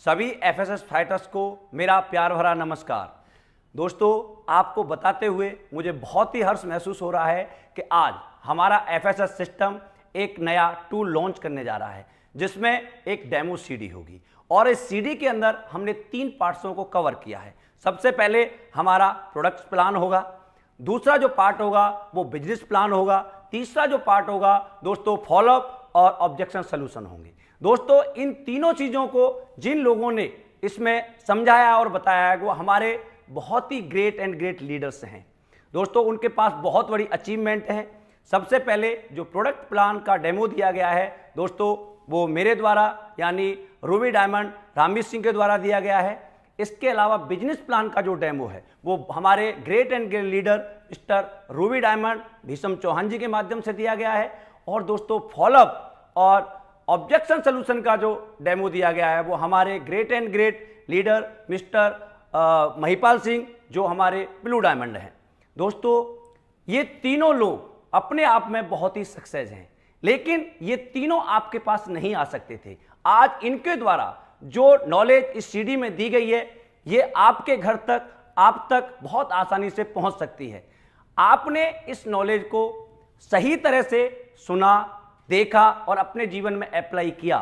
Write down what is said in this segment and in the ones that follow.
सभी FSS fighters को मेरा प्यार भरा नमस्कार। दोस्तों, आपको बताते हुए मुझे बहुत ही हर्ष महसूस हो रहा है कि आज हमारा एफएसएस सिस्टम एक नया टूल लॉन्च करने जा रहा है जिसमें एक डेमो सीडी होगी और इस सीडी के अंदर हमने 3 पार्ट्सों को कवर किया है। सबसे पहले हमारा प्रोडक्ट प्लान होगा, दूसरा जो पार्ट होगा वो बिजनेस प्लान होगा, तीसरा जो पार्ट होगा दोस्तों फॉलोअप और ऑब्जेक्शन सॉल्यूशन होंगे। दोस्तों, इन तीनों चीज़ों को जिन लोगों ने इसमें समझाया और बताया है वो हमारे बहुत ही ग्रेट एंड ग्रेट लीडर्स हैं। दोस्तों, उनके पास बहुत बड़ी अचीवमेंट है। सबसे पहले जो प्रोडक्ट प्लान का डेमो दिया गया है दोस्तों, वो मेरे द्वारा यानी रूबी डायमंड रामवीर सिंह के द्वारा दिया गया है। इसके अलावा बिजनेस प्लान का जो डेमो है वो हमारे great and great leader mister Ruby Diamond Bhisham Chauhan ji के माध्यम से दिया गया है। और दोस्तों, फॉलोअप और ऑब्जेक्शन सॉल्यूशन का जो डेमो दिया गया है वो हमारे great and great leader mister Mahipal Singh जो हमारे ब्लू डायमंड हैं। दोस्तों, ये तीनों लोग अपने आप में बहुत ही सक्सेस हैं, लेकिन ये तीनों आपके पास नहीं आ सकते थे। आज इनके द्वारा जो नॉलेज इस सीडी में दी गई है ये आपके घर तक, आप तक बहुत आसानी से पहुंच सकती है। आपने इस नॉलेज को सही तरह से सुना, देखा और अपने जीवन में अप्लाई किया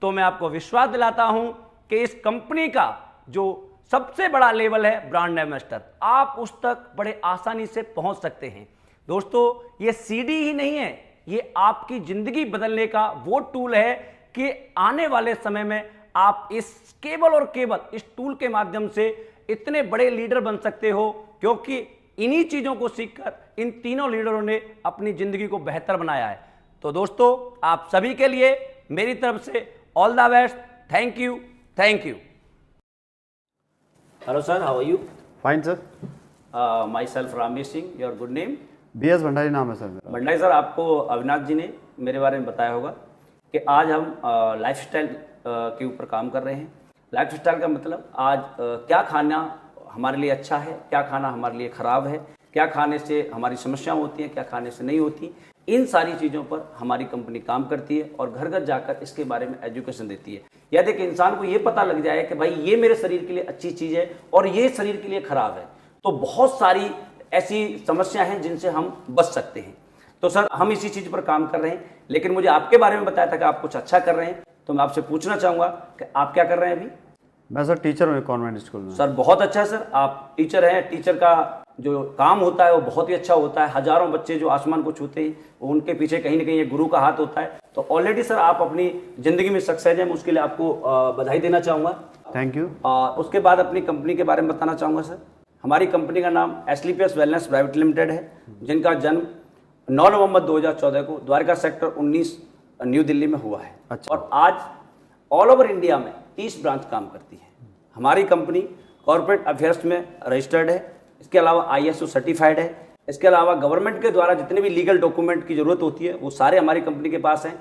तो मैं आपको विश्वास दिलाता हूं कि इस कंपनी का जो सबसे बड़ा लेवल है ब्रांड एम्बेसडर, आप उस तक बड़े आसानी से पहुंच सकते हैं। दोस्तों, ये सीडी ही नहीं है, ये आपकी जिंदगी बदलने का वो टूल है कि आने वाले समय में आप इस केवल और केवल इस टूल के माध्यम से इतने बड़े लीडर बन सकते हो, क्योंकि इन्हीं चीजों को सीखकर इन तीनों लीडरों ने अपनी जिंदगी को बेहतर बनाया है। तो दोस्तों, आप सभी के लिए मेरी तरफ से all the best. Thank you, thank you. Hello sir, how are you? Fine sir. Myself Ramveer Singh, your good name? BS Bhandari नाम है सर मेरा। भंडारी सर, आपको अविनाश जी ने मेरे बारे में बताया होगा कि आज हम लाइफस्टाइल के ऊपर काम कर रहे हैं। लाइफस्टाइल का मतलब आज क्या खाना हमारे लिए अच्छा है, क्या खाना हमारे लिए खराब है, क्या खाने से हमारी समस्याएं होती हैं, क्या खाने से नहीं होती, इन सारी चीज़ों पर हमारी कंपनी काम करती है और घर घर जाकर इसके बारे में एजुकेशन देती है। यदि कि इंसान को ये पता लग जाए कि भाई ये मेरे शरीर के लिए अच्छी चीज़ है और ये शरीर के लिए खराब है, तो बहुत सारी ऐसी समस्याएं हैं जिनसे हम बच सकते हैं। तो सर, हम इसी चीज़ पर काम कर रहे हैं, लेकिन मुझे आपके बारे में बताया था कि आप कुछ अच्छा कर रहे हैं, तो मैं आपसे पूछना चाहूँगा कि आप क्या कर रहे हैं अभी? मैं सर टीचर हूँ कॉन्वेंट स्कूल में। सर, बहुत अच्छा है सर, आप टीचर हैं। टीचर का जो काम होता है वो बहुत ही अच्छा होता है। हजारों बच्चे जो आसमान को छूते हैं वो उनके पीछे कहीं ना कहीं एक गुरु का हाथ होता है। तो ऑलरेडी सर आप अपनी जिंदगी में सक्सेस हैं, मैं उसके लिए आपको बधाई देना चाहूँगा। Thank you. उसके बाद अपनी कंपनी के बारे में बताना चाहूँगा सर। हमारी कंपनी का नाम एस्क्लेपियस वेलनेस प्राइवेट लिमिटेड है, जिनका जन्म 9 नवंबर 2014 को द्वारका सेक्टर 19 न्यू दिल्ली में हुआ है। अच्छा। और आज ऑल ओवर इंडिया में 30 ब्रांच काम करती है। हमारी कंपनी कॉर्पोरेट अफेयर्स में रजिस्टर्ड है, इसके अलावा ISO सर्टिफाइड है। इसके अलावा गवर्नमेंट के द्वारा जितने भी लीगल डॉक्यूमेंट की जरूरत होती है वो सारे हमारी कंपनी के पास हैं।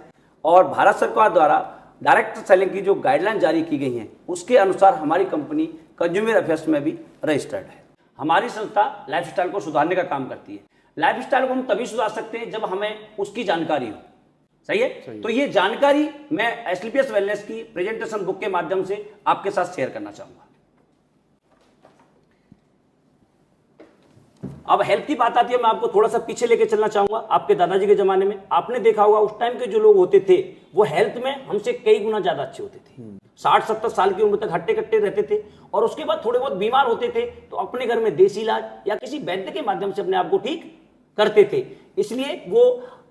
और भारत सरकार द्वारा डायरेक्ट सेलिंग की जो गाइडलाइन जारी की गई हैं उसके अनुसार हमारी कंपनी कंज्यूमर अफेयर्स में भी रजिस्टर्ड है। हमारी संस्था लाइफस्टाइल को सुधारने का काम करती है। लाइफस्टाइल को हम तभी सुधार सकते हैं जब हमें उसकी जानकारी हो। सही है? तो ये जानकारी मैं एस्क्लेपियस वेलनेस की प्रेजेंटेशन बुक के माध्यम से आपके साथ शेयर करना चाहूंगा। अब हेल्थ की बात आती है, मैं आपको थोड़ा सा पीछे लेके चलना चाहूंगा। आपके दादाजी के जमाने में आपने देखा होगा उस टाइम के जो लोग होते थे वो हेल्थ में हमसे कई गुना ज्यादा अच्छे होते थे। 60-70 साल की उम्र तक हट्टे कट्टे रहते थे और उसके बाद थोड़े बहुत बीमार होते थे तो अपने घर में देसी इलाज या किसी वैद्य के माध्यम से अपने आप को ठीक करते थे। इसलिए वो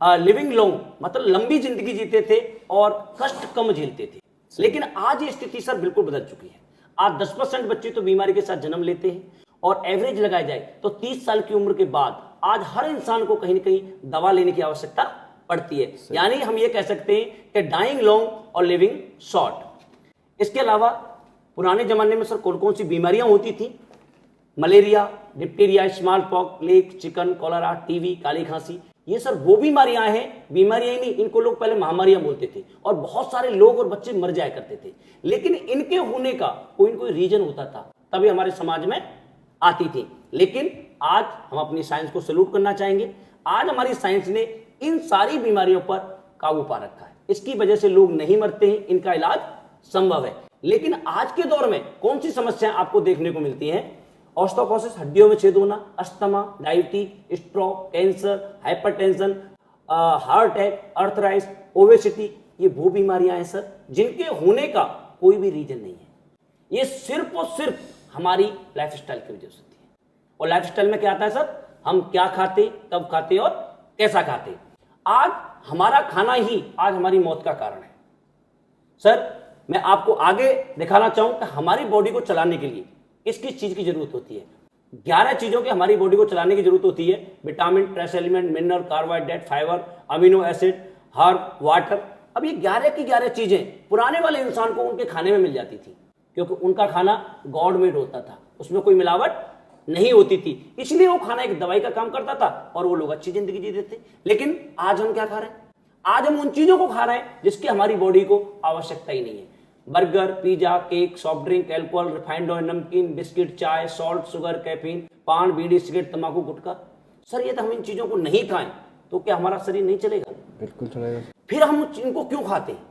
लिविंग लॉन्ग मतलब लंबी जिंदगी जीते थे और कष्ट कम झेलते थे। लेकिन आज ये स्थिति सर बिल्कुल बदल चुकी है। आज 10% बच्चे तो बीमारी के साथ जन्म लेते हैं और एवरेज लगाया जाए तो 30 साल की उम्र के बाद आज हर इंसान को कहीं ना कहीं दवा लेने की आवश्यकता पड़ती है। यानी हम ये कह सकते हैं कि डाइंग लॉन्ग और लिविंग शॉर्ट। इसके अलावा पुराने जमाने में सर कौन कौन सी बीमारियां होती थी? Malaria, diphtheria, smallpox, plague, chicken, cholera, TB, काली खांसी, ये सर वो बीमारियां हैं। बीमारियां ही नहीं, इनको लोग पहले महामारियां बोलते थे और बहुत सारे लोग और बच्चे मर जाया करते थे। लेकिन इनके होने का कोई न कोई रीजन होता था, तभी हमारे समाज में आती थी। लेकिन आज हम अपनी साइंस को सैल्यूट करना चाहेंगे। आज हमारी साइंस ने इन सारी बीमारियों पर काबू पा रखा है। इसकी वजह से लोग नहीं मरते हैं, इनका इलाज संभव है। लेकिन आज के दौर में कौन सी समस्याएं आपको देखने को मिलती हैं? ऑस्टियोपोरोसिस, हड्डियों में छेद होना, asthma, diabetes, stroke, cancer, hypertension, heart attack, arthritis, obesity, ये वो बीमारियां हैं सर जिनके होने का कोई भी रीजन नहीं है। ये सिर्फ और सिर्फ हमारी लाइफस्टाइल की वजह से होती है। और लाइफस्टाइल में क्या आता है सर? हम क्या खाते, कब खाते और कैसा खाते। आज हमारा खाना ही आज हमारी मौत का कारण है। सर मैं आपको आगे दिखाना चाहूं कि हमारी बॉडी को चलाने के लिए किस किस चीज की जरूरत होती है। 11 चीजों की हमारी बॉडी को चलाने की जरूरत होती है। Vitamin, trace element, mineral, carbohydrate, fibre, amino acid, herb, water. अब ये 11 की 11 चीजें पुराने वाले इंसान को उनके खाने में मिल जाती थी, क्योंकि उनका खाना गॉड मेड होता था, उसमें कोई मिलावट नहीं होती थी, इसलिए वो खाना एक दवाई का काम करता था और वो लोग अच्छी जिंदगी जीते थे। लेकिन आज हम क्या खा रहे हैं? आज हम उन चीजों को खा रहे हैं जिसकी हमारी बॉडी को आवश्यकता ही नहीं है। Burger, pizza, cake, soft drink, alcohol, refined oil, नमकीन, बिस्किट, चाय, सॉल्ट, शुगर, कैफीन, पान, बीड़ी, सिगरेट, तंबाकू, गुटखा। सर ये तो हम इन चीजों को नहीं खाएं तो क्या हमारा शरीर नहीं चलेगा? बिल्कुल चलेगा। फिर हम इनको क्यों खाते हैं?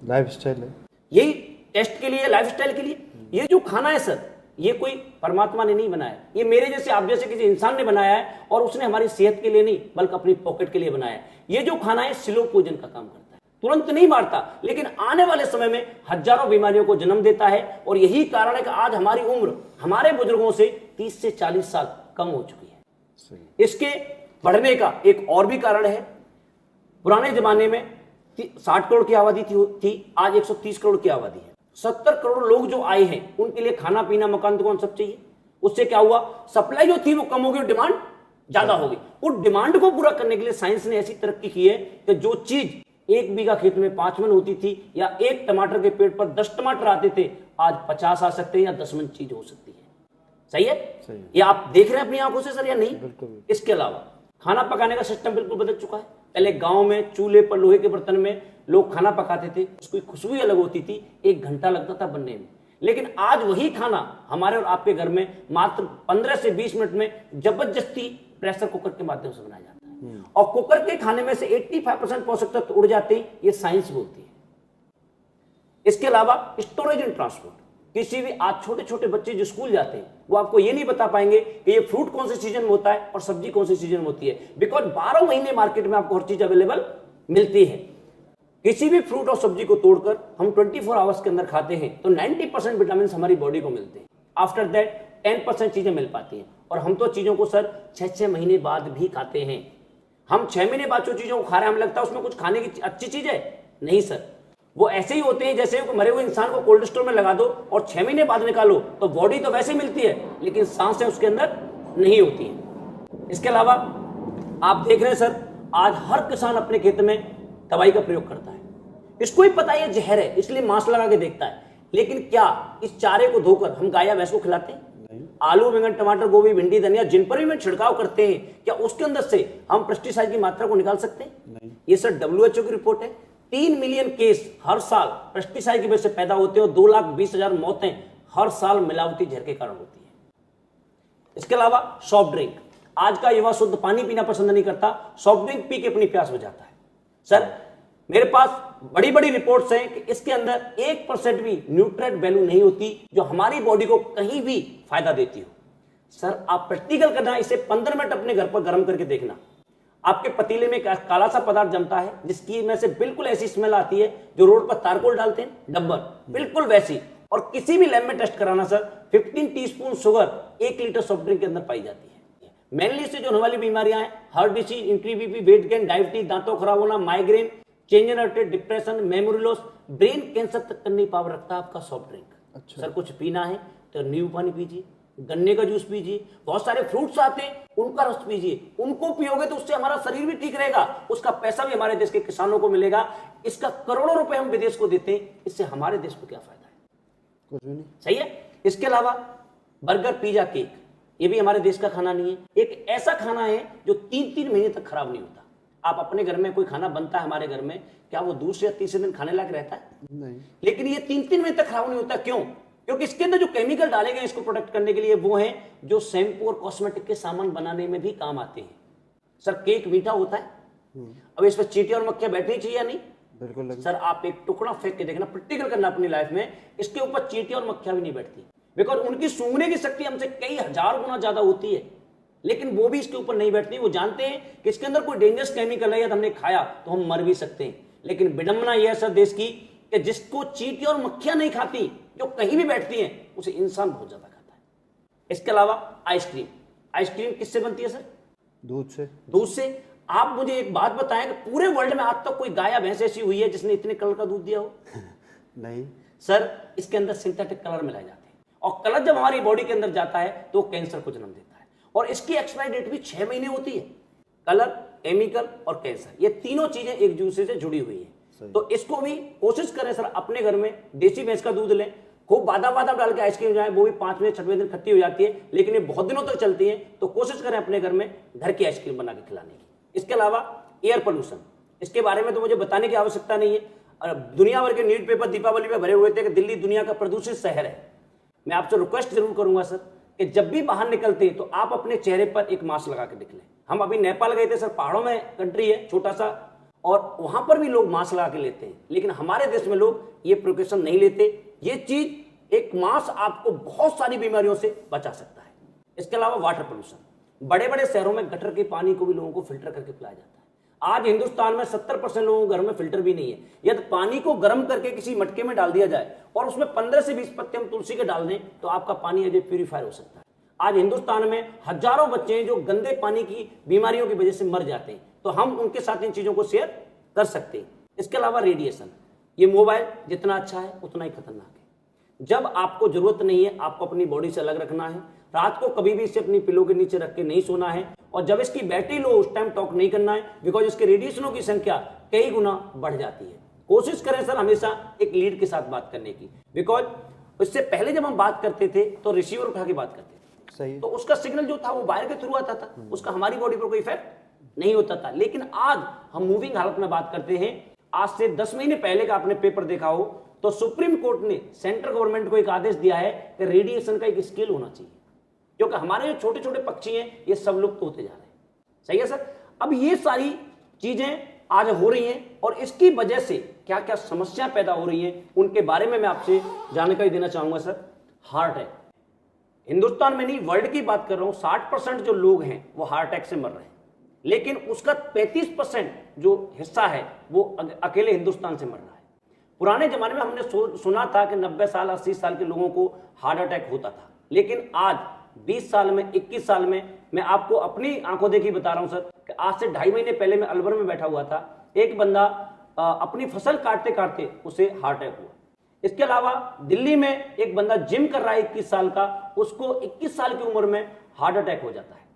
लाइफस्टाइल है, यही टेस्ट के लिए, लाइफस्टाइल के लिए। ये जो खाना है सर, ये कोई परमात्मा ने नहीं बनाया, ये मेरे जैसे आप जैसे किसी इंसान ने बनाया है और उसने हमारी सेहत के लिए नहीं बल्कि अपनी पॉकेट के लिए बनाया है। ये जो खाना है स्लो पॉइजन का काम करता है, तुरंत नहीं मारता, लेकिन आने वाले समय में हजारों बीमारियों को जन्म देता है। और यही कारण है कि आज हमारी उम्र हमारे बुजुर्गों से 30 से 40 साल कम हो चुकी है। इसके बढ़ने का एक और भी कारण है। पुराने जमाने में 60 करोड़ की आबादी थी, आज 130 करोड़ की आबादी है। 70 करोड़ लोग जो आए हैं उनके लिए खाना पीना मकान दुकान सब चाहिए। उससे क्या हुआ? सप्लाई जो थी वो कम हो गई, डिमांड ज्यादा हो गई। उस डिमांड को पूरा करने के लिए साइंस ने ऐसी तरक्की की है कि जो चीज 1 बीघा खेत में 5 मन होती थी या एक टमाटर के पेड़ पर 10 टमाटर आते थे, आज 50 आ सकते हैं या 10 मन चीज हो सकती है। सही है? सही। ये आप देख रहे हैं अपनी आंखों से सर या नहीं? बिल्कुल। इसके अलावा खाना पकाने का सिस्टम बिल्कुल बदल चुका है। पहले गांव में चूल्हे पर लोहे के बर्तन में लोग खाना पकाते थे, उसकी खुशबू अलग होती थी, 1 घंटा लगता था बनने में। लेकिन आज वही खाना हमारे और आपके घर में मात्र 15 से 20 मिनट में जबरदस्ती प्रेशर कुकर के माध्यम से बनाया जाता है। और कुकर के खाने में से 85% पोषक तत्व उड़ जाते हैं, ये साइंस बोलती है। इसके अलावा स्टोरेज एंड ट्रांसपोर्ट, किसी भी आज छोटे छोटे बच्चे जो स्कूल जाते हैं वो आपको ये नहीं बता पाएंगे कि ये फ्रूट कौन से सीजन में होता है और सब्जी कौन से सीजन में होती है, बिकॉज 12 महीने मार्केट में आपको हर चीज अवेलेबल मिलती है। किसी भी फ्रूट और सब्जी को तोड़कर हम 24 आवर्स के अंदर खाते हैं तो 90% विटामिन हमारी बॉडी को मिलते हैं। आफ्टर दैट 10% चीजें मिल पाती हैं। और हम तो चीजों को सर 6-6 महीने बाद भी खाते हैं। हम 6 महीने बाद जो चीजों को खा रहे हैं, हमें लगता है उसमें कुछ खाने की अच्छी चीज है। नहीं सर, वो ऐसे ही होते हैं जैसे मरे हुए इंसान को कोल्ड स्टोर में लगा दो और 6 महीने बाद निकालो तो बॉडी तो वैसे मिलती है, लेकिन सांसें उसके अंदर नहीं होती है। इसके अलावा आप देख रहे हैं सर, आज हर किसान अपने खेत में दवाई का प्रयोग करता है। इसको ही पता है जहर है, इसलिए मास्क लगा के देखता है। लेकिन क्या इस चारे को धोकर हम गाय या भैंस को खिलाते हैं? आलू, बैंगन, टमाटर, गोभी, भिंडी, धनिया जिन पर भी हम छिड़काव करते हैं, क्या उसके अंदर से हम पेस्टिसाइड की मात्रा को निकाल सकते हैं? नहीं। ये सर WHO की रिपोर्ट है। 3 मिलियन केस हर साल पेस्टिसाइड की वजह से पैदा होते हैं और 2,20,000 मौतें हर साल मिलावटी जहर के कारण होती है। इसके अलावा सॉफ्ट ड्रिंक, आज का युवा शुद्ध पानी पीना पसंद नहीं करता, सॉफ्ट ड्रिंक पी के अपनी प्यास बुझाता है। सर मेरे पास बड़ी बड़ी रिपोर्ट्स हैं कि इसके अंदर 1% भी न्यूट्रिएंट वैल्यू नहीं होती जो हमारी बॉडी को कहीं भी फायदा देती हो। सर आप प्रैक्टिकल करना, इसे 15 मिनट अपने घर पर गर्म करके देखना। आपके पतीले में काला सा पदार्थ जमता है जिसकी में से बिल्कुल ऐसी स्मेल आती है जो रोड पर तारकोल डालते हैं डब्बर, बिल्कुल वैसी। और किसी भी लैब में टेस्ट कराना sir, 15 teaspoon sugar 1 litre soft drink के अंदर पाई जाती है। मेनली इससे जो होने वाली बीमारियां हैं, heart disease, increase BP, weight gain, diabetes, दांतों खराब होना, migraine, change in heart, depression, memory loss, brain cancer तक करने की पावर रखता है आपका सॉफ्ट ड्रिंक। अच्छा। सर कुछ पीना है तो नींबू पानी पीजिए, गन्ने का जूस पीजिए, बहुत सारे फ्रूट्स आते हैं उनका रस पीजिए। उनको पियोगे तो उससे हमारा शरीर भी ठीक रहेगा, उसका पैसा भी हमारे देश के किसानों को मिलेगा। इसका करोड़ों रुपए हम विदेश को देते हैं, इससे हमारे देश को क्या फायदा है? कुछ भी नहीं। सही है। इसके अलावा बर्गर, पिज्जा, केक, ये भी हमारे देश का खाना नहीं है। एक ऐसा खाना है जो 3-3 महीने तक खराब नहीं होता। आप अपने घर में कोई खाना बनता है हमारे घर में, क्या वो दूसरे या तीसरे दिन खाने लायक रहता है? नहीं। लेकिन ये 3-3 महीने तक खराब नहीं होता। क्यों? क्योंकि इसके अंदर जो केमिकल डाले गए इसको प्रोटेक्ट करने के लिए वो हैं जो शैम्पू और कॉस्मेटिक के सामान बनाने में भी काम आते हैं। सर केक मीठा होता है, अब इस पर चींटी और मक्खियां बैठनी चाहिए या नहीं? बिल्कुल लगी। सर आप एक टुकड़ा फेंक के देखना, प्रैक्टिकल करना अपनी लाइफ में, इसके ऊपर चींटियां और मक्खियां भी नहीं बैठती, बिकॉज उनकी सूंघने की शक्ति हमसे कई हजार गुना ज्यादा होती है, लेकिन वो भी इसके ऊपर नहीं बैठती। वो जानते हैं कि इसके अंदर कोई डेंजरस केमिकल है, या हमने खाया तो हम मर भी सकते हैं। लेकिन विडंबना यह है सर देश की कि जिसको चींटियां और मक्खियां नहीं खाती, जो कहीं भी बैठती हैं, उसे इंसान बहुत ज्यादा खाता है। इसके अलावा आइसक्रीम, आइसक्रीम किससे बनती है सर? दूध से। दूध से। आप मुझे एक बात बताएं कि पूरे वर्ल्ड में आज तक कोई गाय या भैंस ऐसी हुई है जिसने इतने कलर का दूध दिया हो? नहीं सर इसके अंदर सिंथेटिक कलर मिलाए जाते हैं, और कलर जब हमारी बॉडी के अंदर जाता है तो कैंसर को जन्म देता है, और इसकी एक्सपायरी डेट भी 6 महीने होती है। कलर, केमिकल और कैंसर, ये तीनों चीजें एक दूसरे से जुड़ी हुई है। तो इसको भी कोशिश करें सर, अपने घर में देसी भैंस का दूध लें, खूब बादाम बादाम डाल के आइसक्रीम जाए, वो भी 5वें 6वें दिन खट्टी हो जाती है, लेकिन ये बहुत दिनों तक चलती है। तो कोशिश करें अपने घर में घर की आइसक्रीम बना के खिलाने की। इसके अलावा एयर पोल्यूशन, इसके बारे में तो मुझे बताने की आवश्यकता नहीं है, और दुनिया भर के न्यूज पेपर दीपावली में भरे हुए थे कि दिल्ली दुनिया का प्रदूषित शहर है। मैं आपसे रिक्वेस्ट जरूर करूंगा सर कि जब भी बाहर निकलते हैं तो आप अपने चेहरे पर एक मास्क लगा के निकलें। हम अभी नेपाल गए थे सर, पहाड़ों में कंट्री है छोटा सा, और वहां पर भी लोग मास्क लगा के लेते हैं, लेकिन हमारे देश में लोग ये प्रिकॉशन नहीं लेते। ये चीज, एक मास्क आपको बहुत सारी बीमारियों से बचा सकता है। इसके अलावा वाटर पोल्यूशन, बड़े बड़े शहरों में गटर के पानी को भी लोगों को फिल्टर करके पिलाया जाता है। आज हिंदुस्तान में 70% लोगों के घर में फिल्टर भी नहीं है। यदि पानी को गर्म करके किसी मटके में डाल दिया जाए और उसमें 15 से 20 पत्ते हम तुलसी के डाल दें, तो आपका पानी एज ए प्यूरिफायर हो सकता है। आज हिंदुस्तान में हजारों बच्चे हैं जो गंदे पानी की बीमारियों की वजह से मर जाते हैं, तो हम उनके साथ इन चीजों को शेयर कर सकते हैं। इसके अलावा रेडिएशन, ये मोबाइल जितना अच्छा है उतना ही खतरनाक है। जब आपको जरूरत नहीं है, आपको अपनी बॉडी से अलग रखना है। रात को कभी भी इसे अपनी पिलो के नीचे रख के नहीं सोना है, और जब इसकी बैटरी लो उस टाइम टॉक नहीं करना है, बिकॉज इसके रेडिएशनों की संख्या कई गुना बढ़ जाती है। कोशिश करें सर हमेशा एक लीड के साथ बात करने की, बिकॉज इससे पहले जब हम बात करते थे तो रिसीवर उठा के बात करते थे, सही, तो उसका सिग्नल जो था वो वायर के थ्रू आता था, उसका हमारी बॉडी पर कोई इफेक्ट नहीं होता था। लेकिन आज हम मूविंग हालत में बात करते हैं। आज से 10 महीने पहले का आपने पेपर देखा हो तो सुप्रीम कोर्ट ने सेंट्रल गवर्नमेंट को एक आदेश दिया है कि रेडिएशन का एक स्केल होना चाहिए, क्योंकि हमारे जो छोटे छोटे पक्षी हैं ये सब लुप्त होते जा रहे हैं। सही है सर। अब ये सारी चीजें आज हो रही हैं, और इसकी वजह से क्या क्या समस्या पैदा हो रही हैं उनके बारे में मैं आपसे जानकारी देना चाहूंगा सर। हार्ट अटैक, हिंदुस्तान में नहीं वर्ल्ड की बात कर रहा हूं, 60% जो लोग हैं वो हार्ट अटैक से मर रहे हैं, लेकिन उसका 35% जो हिस्सा है वो अकेले हिंदुस्तान से मर रहा है। पुराने जमाने में हमने सुना था कि 90 साल 80 साल के लोगों को हार्ट अटैक होता था, लेकिन आज 20 साल में 21 साल में, मैं आपको अपनी आंखों देखी बता रहा हूं सर, कि आज से 2.5 महीने पहले मैं अलवर में बैठा हुआ था, एक बंदा अपनी फसल काटते काटते उसे हार्ट अटैक हुआ। इसके अलावा दिल्ली में एक बंदा जिम कर रहा है 21 साल का, उसको 21 साल की उम्र में हार्ट अटैक हो जाता है।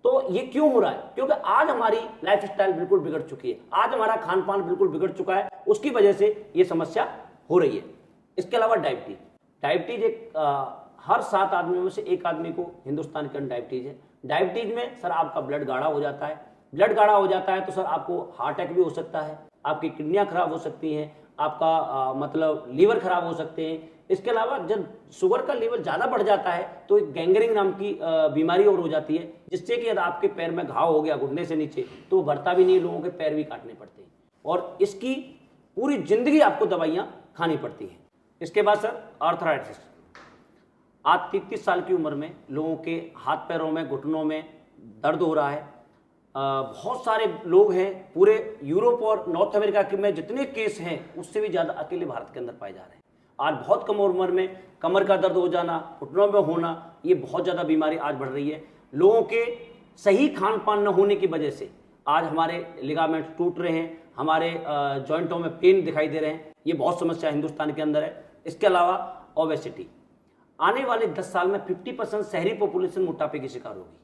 तो ये क्यों हो रहा है? क्योंकि आज हमारी लाइफस्टाइल बिल्कुल बिगड़ चुकी है, आज हमारा खान पान बिल्कुल बिगड़ चुका है, उसकी वजह से ये समस्या हो रही है। इसके अलावा डायबिटीज, डायबिटीज एक हर 7 आदमियों में से 1 आदमी को हिंदुस्तान के अंदर डायबिटीज है। डायबिटीज में सर आपका ब्लड गाढ़ा हो जाता है, ब्लड गाढ़ा हो जाता है तो सर आपको हार्ट अटैक भी हो सकता है, आपकी किडनियां खराब हो सकती हैं, आपका मतलब लीवर खराब हो सकते हैं। इसके अलावा जब शुगर का लेवल ज्यादा बढ़ जाता है तो एक गैंग्रीन नाम की बीमारी और हो जाती है, जिससे कि यदि आपके पैर में घाव हो गया घुटने से नीचे तो वो भरता भी नहीं, लोगों के पैर भी काटने पड़ते हैं, और इसकी पूरी जिंदगी आपको दवाइयां खानी पड़ती हैं। इसके बाद सर आर्थराइटिस, आज 33 साल की उम्र में लोगों के हाथ पैरों में घुटनों में दर्द हो रहा है। बहुत सारे लोग हैं पूरे यूरोप और नॉर्थ अमेरिका के में जितने केस हैं उससे भी ज़्यादा अकेले भारत के अंदर पाए जा रहे हैं। आज बहुत कम उम्र में कमर का दर्द हो जाना, घुटनों में होना, ये बहुत ज़्यादा बीमारी आज बढ़ रही है। लोगों के सही खान पान न होने की वजह से आज हमारे लिगामेंट टूट रहे हैं, हमारे जॉइंटों में पेन दिखाई दे रहे हैं, ये बहुत समस्या हिंदुस्तान के अंदर है। इसके अलावा ओबेसिटी, आने वाले 10 साल में 50% शहरी पॉपुलेशन मोटापे की शिकार होगी।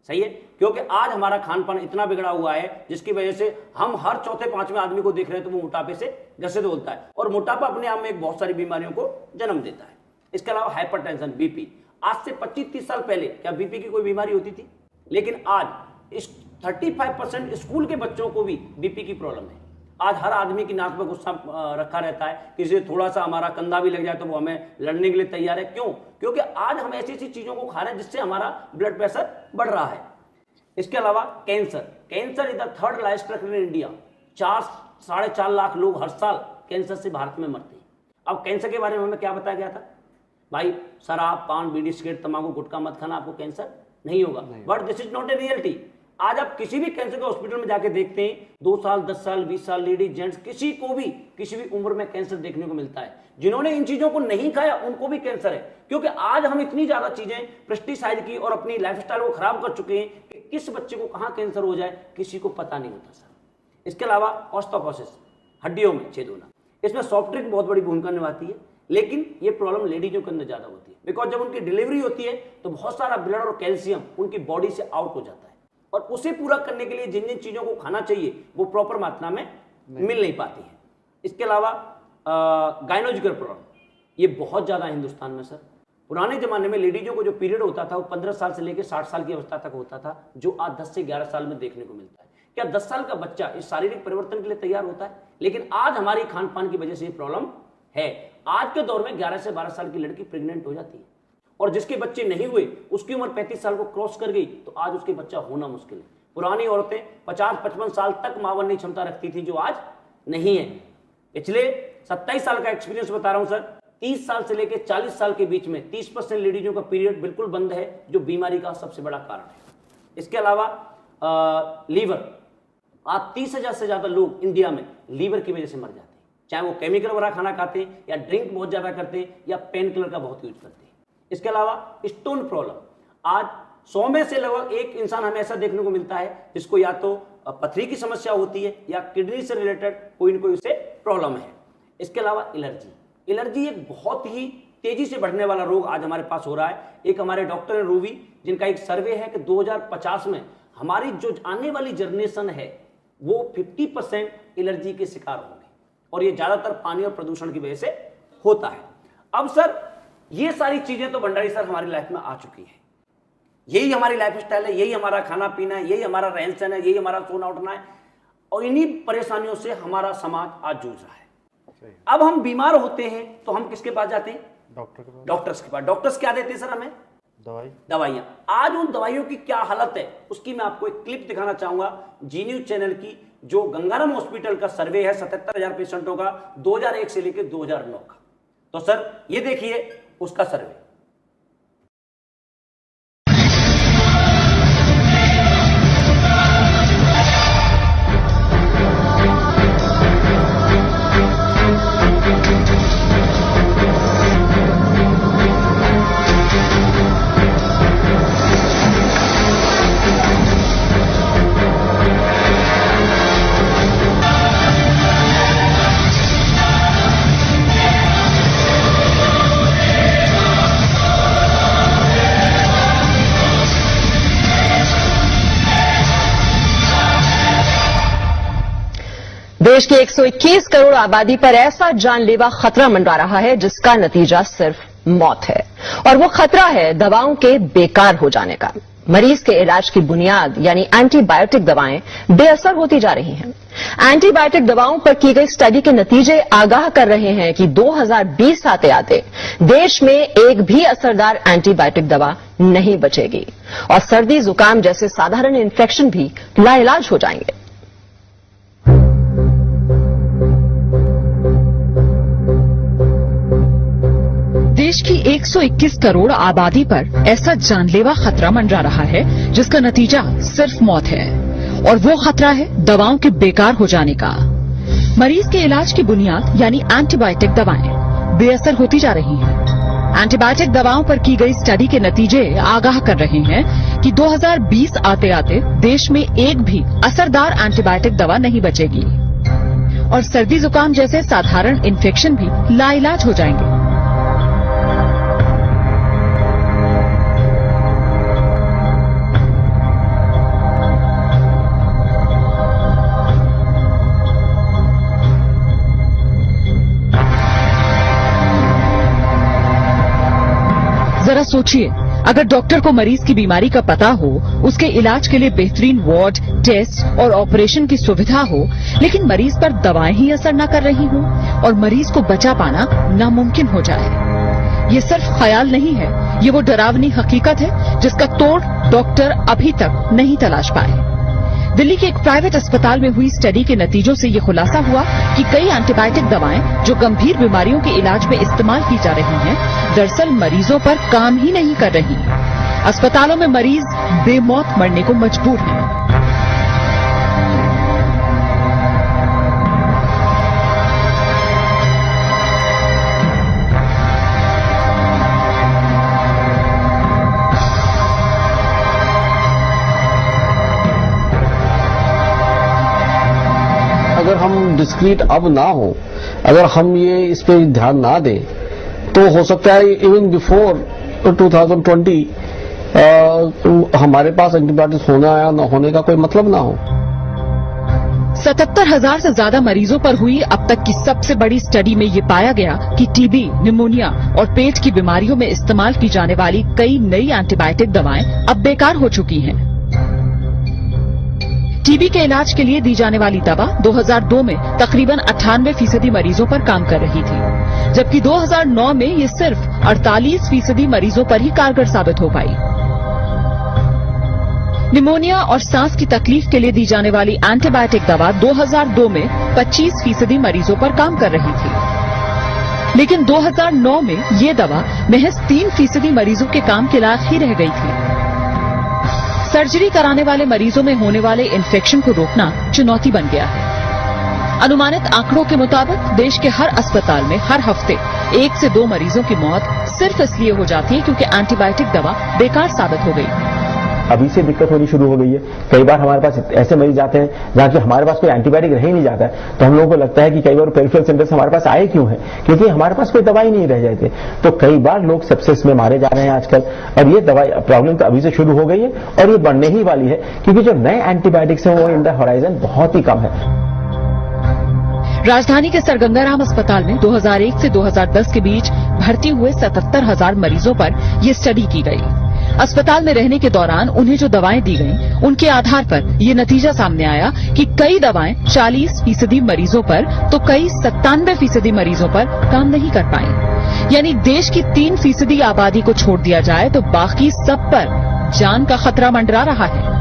सही है, क्योंकि आज हमारा खान पान इतना बिगड़ा हुआ है जिसकी वजह से हम हर चौथे पांचवें आदमी को देख रहे हैं तो वो मोटापे से ग्रसित होता है, और मोटापा अपने आप में एक बहुत सारी बीमारियों को जन्म देता है। इसके अलावा हाइपरटेंशन, बीपी, आज से 25-30 साल पहले क्या बीपी की कोई बीमारी होती थी? लेकिन आज इस 35% स्कूल के बच्चों को भी बीपी की प्रॉब्लम है। आज हर आदमी की नाक में गुस्सा रखा रहता है, किसी थोड़ा सा हमारा कंधा भी लग जाए तो वो हमें लड़ने के लिए तैयार है। क्यों? क्योंकि आज हम ऐसी ऐसी चीजों को खा रहे हैं जिससे हमारा ब्लड प्रेशर बढ़ रहा है। इसके अलावा cancer, cancer is the 3rd largest in India, 4 4.5 lakh लोग हर साल कैंसर से भारत में मरते हैं। अब कैंसर के बारे में हमें क्या बताया गया था? भाई शराब, पान, बीड़ी, सिगरेट, तंबाकू, गुटखा मत खाना, आपको कैंसर नहीं होगा। But this is not a reality. आज आप किसी भी कैंसर के हॉस्पिटल में जाके देखते हैं, 2 साल, 10 साल, 20 साल, लेडीज, जेंट्स, किसी को भी किसी भी उम्र में कैंसर देखने को मिलता है। जिन्होंने इन चीजों को नहीं खाया उनको भी कैंसर है, क्योंकि आज हम इतनी ज्यादा चीजें पेस्टिसाइड की और अपनी लाइफस्टाइल को खराब कर चुके हैं कि किस बच्चे को कहां कैंसर हो जाए किसी को पता नहीं होता सर। इसके अलावा ऑस्टियोपोरोसिस, हड्डियों में छेद होना, इसमें सॉफ्ट ड्रिंक बहुत बड़ी भूमिका निभाती है, लेकिन ये प्रॉब्लम लेडीजों के अंदर ज्यादा होती है। बिकॉज जब उनकी डिलीवरी होती है तो बहुत सारा ब्लड और कैल्शियम उनकी बॉडी से आउट हो जाता है, और उसे पूरा करने के लिए जिन जिन चीजों को खाना चाहिए वो प्रॉपर मात्रा में मिल नहीं पाती है। इसके अलावा गायनोलॉजिकल प्रॉब्लम ये बहुत ज्यादा हिंदुस्तान में सर। पुराने जमाने में लेडीजों को जो पीरियड होता था वो 15 साल से लेकर 60 साल की अवस्था तक होता था, जो आज 10 से 11 साल में देखने को मिलता है। क्या 10 साल का बच्चा इस शारीरिक परिवर्तन के लिए तैयार होता है? लेकिन आज हमारी खान पान की वजह से ये प्रॉब्लम है। आज के दौर में 11 से 12 साल की लड़की प्रेग्नेंट हो जाती है, और जिसके बच्चे नहीं हुए उसकी उम्र 35 साल को क्रॉस कर गई तो आज उसके बच्चा होना मुश्किल है। पुरानी औरतें 50-55 साल तक मां बनने की क्षमता रखती थी, जो आज नहीं है। पिछले 27 साल का एक्सपीरियंस बता रहा हूं सर। 30 साल से लेकर 40 साल के बीच में 30% लेडीजों का पीरियड बिल्कुल बंद है, जो बीमारी का सबसे बड़ा कारण है। इसके अलावा लीवर, आज 30,000 से ज्यादा लोग इंडिया में लीवर की वजह से मर जाते हैं, चाहे वो केमिकल वाला खाना खाते हैं या ड्रिंक बहुत ज्यादा करते हैं या पेन किलर का बहुत यूज करते हैं। इसके अलावा स्टोन प्रॉब्लम, आज 100 में से लगभग 1 इंसान हमें ऐसा देखने को मिलता है जिसको या तो पथरी की समस्या होती है या किडनी से रिलेटेड कोई न कोई उसे प्रॉब्लम है। इसके अलावा एलर्जी एक बहुत ही तेजी से बढ़ने वाला रोग आज हमारे पास हो रहा है। एक हमारे डॉक्टर रूवी, जिनका एक सर्वे है कि 2050 में हमारी जो आने वाली जनरेशन है वो 50% एलर्जी के शिकार होंगे, और ये ज्यादातर पानी और प्रदूषण की वजह से होता है। अब सर ये सारी चीजें तो भंडारी सर हमारी लाइफ में आ चुकी है, यही हमारी लाइफ स्टाइल है, यही हमारा खाना पीना है, यही हमारा रहन सहन है, यही हमारा सोना उठना है, और इन्हीं परेशानियों से हमारा समाज आज जूझ रहा है। अब हम बीमार होते हैं तो हम किसके पास जाते हैं? डॉक्टर्स के पास। डॉक्टर्स क्या देते हैं सर हमें? दवाइयां। आज उन दवाइयों की क्या हालत है उसकी मैं आपको एक क्लिप दिखाना चाहूंगा जी न्यूज चैनल की, जो गंगाराम हॉस्पिटल का सर्वे है 77,000 पेशेंटों का 2001 से लेकर 2009 का। तो सर ये देखिए उसका सर्वे। देश की 121 करोड़ आबादी पर ऐसा जानलेवा खतरा मंडरा रहा है जिसका नतीजा सिर्फ मौत है, और वो खतरा है दवाओं के बेकार हो जाने का। मरीज के इलाज की बुनियाद यानी एंटीबायोटिक दवाएं बेअसर होती जा रही हैं। एंटीबायोटिक दवाओं पर की गई स्टडी के नतीजे आगाह कर रहे हैं कि 2020 आते आते देश में एक भी असरदार एंटीबायोटिक दवा नहीं बचेगी, और सर्दी जुकाम जैसे साधारण इन्फेक्शन भी लाइलाज हो जाएंगे। देश की 121 करोड़ आबादी पर ऐसा जानलेवा खतरा मंडरा रहा है जिसका नतीजा सिर्फ मौत है, और वो खतरा है दवाओं के बेकार हो जाने का। मरीज के इलाज की बुनियाद यानी एंटीबायोटिक दवाएं बेअसर होती जा रही हैं। एंटीबायोटिक दवाओं पर की गई स्टडी के नतीजे आगाह कर रहे हैं कि 2020 आते आते देश में एक भी असरदार एंटीबायोटिक दवा नहीं बचेगी, और सर्दी जुकाम जैसे साधारण इन्फेक्शन भी लाइलाज हो जाएंगे। जरा सोचिए, अगर डॉक्टर को मरीज की बीमारी का पता हो, उसके इलाज के लिए बेहतरीन वार्ड, टेस्ट और ऑपरेशन की सुविधा हो, लेकिन मरीज पर दवाएं ही असर न कर रही हों और मरीज को बचा पाना नामुमकिन हो जाए। ये सिर्फ ख्याल नहीं है, ये वो डरावनी हकीकत है जिसका तोड़ डॉक्टर अभी तक नहीं तलाश पाए। दिल्ली के एक प्राइवेट अस्पताल में हुई स्टडी के नतीजों से ये खुलासा हुआ कि कई एंटीबायोटिक दवाएं जो गंभीर बीमारियों के इलाज में इस्तेमाल की जा रही हैं, दरअसल मरीजों पर काम ही नहीं कर रही। अस्पतालों में मरीज बेमौत मरने को मजबूर हैं। अगर हम डिस्क्रीट अब ना हो, अगर हम ये इस पे ध्यान ना दें, तो हो सकता है इवन बिफोर 2020 हमारे पास एंटीबायोटिक्स होना या ना होने का कोई मतलब ना हो। 77,000 से ज्यादा मरीजों पर हुई अब तक की सबसे बड़ी स्टडी में ये पाया गया कि टीबी, निमोनिया और पेट की बीमारियों में इस्तेमाल की जाने वाली कई नई एंटीबायोटिक दवाएं अब बेकार हो चुकी हैं। टीबी के इलाज के लिए दी जाने वाली दवा 2002 में तकरीबन 98% मरीजों पर काम कर रही थी, जबकि 2009 में ये सिर्फ 48% मरीजों पर ही कारगर साबित हो पाई। निमोनिया और सांस की तकलीफ के लिए दी जाने वाली एंटीबायोटिक दवा 2002 में 25% मरीजों पर काम कर रही थी, लेकिन 2009 में ये दवा महज 3% मरीजों के काम के लायक ही रह गई थी। सर्जरी कराने वाले मरीजों में होने वाले इन्फेक्शन को रोकना चुनौती बन गया है। अनुमानित आंकड़ों के मुताबिक देश के हर अस्पताल में हर हफ्ते 1 से 2 मरीजों की मौत सिर्फ इसलिए हो जाती है क्योंकि एंटीबायोटिक दवा बेकार साबित हो गई। अभी से दिक्कत होनी शुरू हो गई है। कई बार हमारे पास ऐसे मरीज आते हैं जहां कि हमारे पास कोई एंटीबायोटिक रह ही नहीं जाता है, तो हम लोगों को लगता है कि कई बार पेरिफेरल सेंटर से हमारे पास आए क्यों है, क्योंकि हमारे पास कोई दवाई नहीं रह जाती। तो कई बार लोग सेप्सिस में मारे जा रहे हैं आजकल, और ये दवाई प्रॉब्लम तो अभी से शुरू हो गई है और ये बढ़ने ही वाली है, क्योंकि जो नए एंटीबायोटिक्स हैं वो इन द होराइजन बहुत ही कम है। राजधानी के सर गंगाराम अस्पताल में 2001 से 2010 के बीच भर्ती हुए 77,000 मरीजों पर यह स्टडी की गई। अस्पताल में रहने के दौरान उन्हें जो दवाएं दी गईं, उनके आधार पर ये नतीजा सामने आया कि कई दवाएं 40% मरीजों पर तो कई 97% मरीजों पर काम नहीं कर पाई। यानी देश की 3% आबादी को छोड़ दिया जाए तो बाकी सब पर जान का खतरा मंडरा रहा है।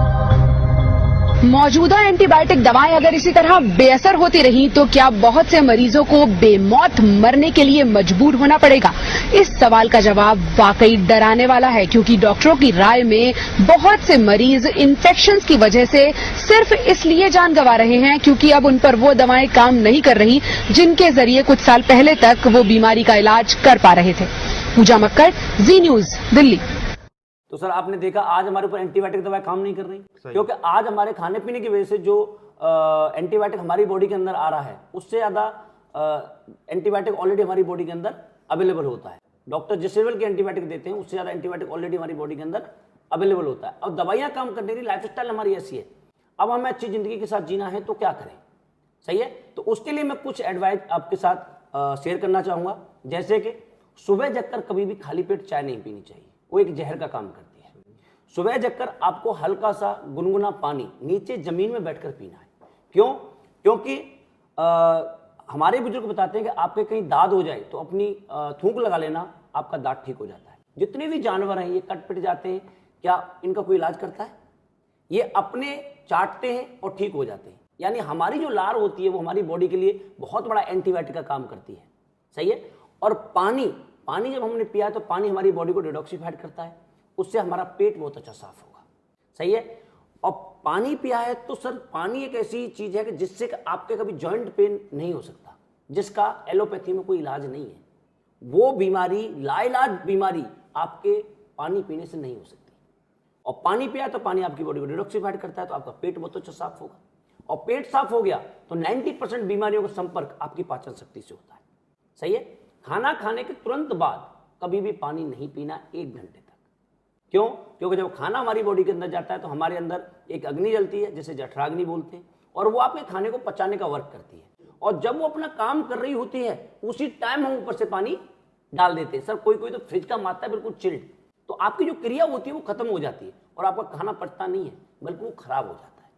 मौजूदा एंटीबायोटिक दवाएं अगर इसी तरह बेअसर होती रही तो क्या बहुत से मरीजों को बेमौत मरने के लिए मजबूर होना पड़ेगा? इस सवाल का जवाब वाकई डराने वाला है, क्योंकि डॉक्टरों की राय में बहुत से मरीज इन्फेक्शंस की वजह से सिर्फ इसलिए जान गंवा रहे हैं क्योंकि अब उन पर वो दवाएं काम नहीं कर रही जिनके जरिए कुछ साल पहले तक वो बीमारी का इलाज कर पा रहे थे। पूजा मक्कड़, जी न्यूज, दिल्ली। तो सर आपने देखा आज हमारे ऊपर एंटीबायोटिक दवाएं काम नहीं कर रही, क्योंकि आज हमारे खाने पीने की वजह से जो एंटीबायोटिक हमारी बॉडी के अंदर आ रहा है उससे ज्यादा एंटीबायोटिक ऑलरेडी हमारी बॉडी के अंदर अवेलेबल होता है। डॉक्टर जिस लेवल के एंटीबायोटिक देते हैं उससे ज्यादा एंटीबायोटिक ऑलरेडी हमारी बॉडी के अंदर अवेलेबल होता है। अब दवाइयां काम करने की लाइफस्टाइल हमारी ऐसी है, अब हमें अच्छी जिंदगी के साथ जीना है तो क्या करें, सही है। तो उसके लिए मैं कुछ एडवाइस आपके साथ शेयर करना चाहूंगा, जैसे कि सुबह जगकर कभी भी खाली पेट चाय नहीं पीनी चाहिए, वो एक जहर का काम करती है। सुबह जगकर आपको हल्का सा गुनगुना पानी नीचे जमीन में बैठकर पीना है। क्यों? क्योंकि हमारे बुजुर्ग बताते हैं कि आपके कहीं दाद हो जाए तो अपनी थूक लगा लेना, आपका दांत ठीक हो जाता है। जितने भी जानवर हैं ये कट पिट जाते हैं, क्या इनका कोई इलाज करता है? ये अपने चाटते हैं और ठीक हो जाते हैं। यानी हमारी जो लार होती है वो हमारी बॉडी के लिए बहुत बड़ा एंटीबायोटिक का काम करती है, सही है। और पानी जब हमने पिया तो पानी हमारी बॉडी को डिटॉक्सिफाइड करता है, उससे हमारा पेट बहुत अच्छा साफ होगा, सही है। और पानी पिया है तो सर पानी एक ऐसी चीज है कि जिससे आपके कभी जॉइंट पेन नहीं हो सकता, जिसका एलोपैथी में कोई इलाज नहीं है। वो बीमारी, लाइलाज बीमारी आपके पानी पीने से नहीं हो सकती। और पानी पिया तो पानी आपकी बॉडी को डिटॉक्सिफाइड करता है, तो आपका पेट बहुत अच्छा साफ होगा। और पेट साफ हो गया तो 90% बीमारियों का संपर्क आपकी पाचन शक्ति से होता है, सही है। खाना खाने के तुरंत बाद कभी भी पानी नहीं पीना 1 घंटे तक। क्यों? क्योंकि जब खाना हमारी बॉडी के अंदर जाता है तो हमारे अंदर एक अग्नि जलती है जिसे जठराग्नि बोलते हैं, और वो आपके खाने को पचाने का वर्क करती है। और जब वो अपना काम कर रही होती है उसी टाइम हम ऊपर से पानी डाल देते हैं। सर कोई तो फ्रिज का मारता है बिल्कुल चिल्ड, तो आपकी जो क्रिया होती है वो खत्म हो जाती है और आपका खाना पचता नहीं है, बल्कि वो खराब हो जाता है।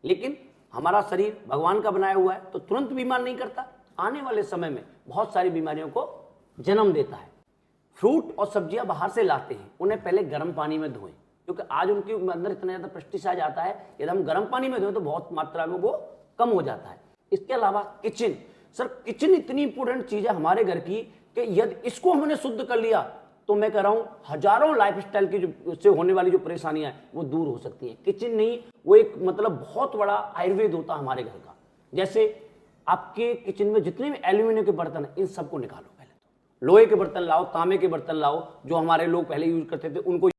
लेकिन हमारा शरीर भगवान का बनाया हुआ है तो तुरंत बीमार नहीं करता, आने वाले समय में बहुत सारी बीमारियों को जन्म देता है। फ्रूट और सब्जियां बाहर से लाते हैं, उन्हें पहले गर्म पानी में धोएं, क्योंकि आज उनके अंदर इतना ज़्यादा पेस्टिसाइड आता है, यदि हम गर्म पानी में धोएं तो बहुत मात्रा में वो कम हो जाता है। इसके अलावा किचन, सर किचन इतनी इंपॉर्टेंट चीज़ है हमारे घर की कि यदि इसको हमने शुद्ध कर लिया तो मैं कह रहा हूं हजारों लाइफस्टाइल की जो से होने वाली जो परेशानियां हैं वो दूर हो सकती हैं। किचन नहीं, वो एक मतलब बहुत बड़ा आयुर्वेद होता है हमारे घर का। जैसे आपके किचन में जितने भी एल्यूमिनियम के बर्तन हैं इन सबको निकालो, पहले तो लोहे के बर्तन लाओ, तांबे के बर्तन लाओ, जो हमारे लोग पहले यूज करते थे उनको